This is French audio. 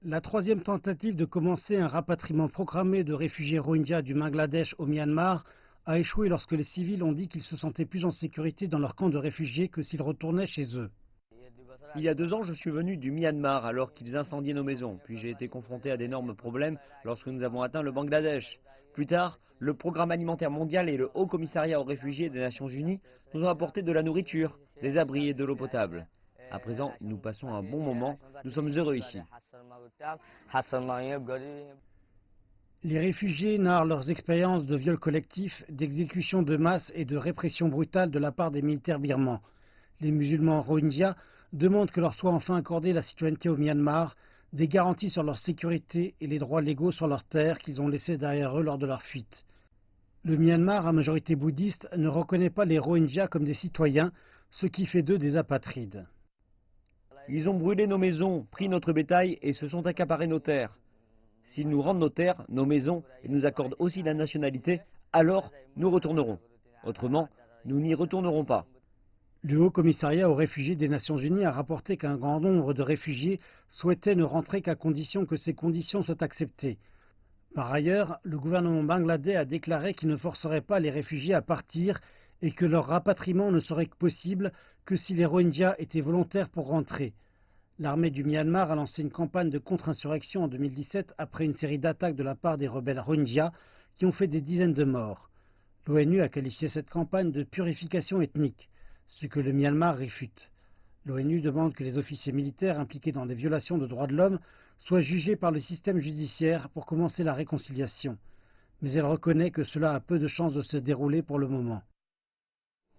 La troisième tentative de commencer un rapatriement programmé de réfugiés Rohingyas du Bangladesh au Myanmar a échoué lorsque les civils ont dit qu'ils se sentaient plus en sécurité dans leur camp de réfugiés que s'ils retournaient chez eux. Il y a 2 ans, je suis venu du Myanmar alors qu'ils incendiaient nos maisons. Puis j'ai été confronté à d'énormes problèmes lorsque nous avons atteint le Bangladesh. Plus tard, le Programme alimentaire mondial et le Haut Commissariat aux réfugiés des Nations Unies nous ont apporté de la nourriture, des abris et de l'eau potable. À présent, nous passons un bon moment. Nous sommes heureux ici. Les réfugiés narrent leurs expériences de viols collectifs, d'exécutions de masse et de répression brutale de la part des militaires birmans. Les musulmans Rohingyas demandent que leur soit enfin accordée la citoyenneté au Myanmar, des garanties sur leur sécurité et les droits légaux sur leurs terres qu'ils ont laissées derrière eux lors de leur fuite. Le Myanmar, à majorité bouddhiste, ne reconnaît pas les Rohingyas comme des citoyens, ce qui fait d'eux des apatrides. Ils ont brûlé nos maisons, pris notre bétail et se sont accaparés nos terres. S'ils nous rendent nos terres, nos maisons et nous accordent aussi la nationalité, alors nous retournerons. Autrement, nous n'y retournerons pas. Le Haut Commissariat aux réfugiés des Nations Unies a rapporté qu'un grand nombre de réfugiés souhaitaient ne rentrer qu'à condition que ces conditions soient acceptées. Par ailleurs, le gouvernement bangladais a déclaré qu'il ne forcerait pas les réfugiés à partir et que leur rapatriement ne serait possible que si les Rohingyas étaient volontaires pour rentrer. L'armée du Myanmar a lancé une campagne de contre-insurrection en 2017 après une série d'attaques de la part des rebelles Rohingyas qui ont fait des dizaines de morts. L'ONU a qualifié cette campagne de purification ethnique, ce que le Myanmar réfute. L'ONU demande que les officiers militaires impliqués dans des violations de droits de l'homme soient jugés par le système judiciaire pour commencer la réconciliation. Mais elle reconnaît que cela a peu de chances de se dérouler pour le moment.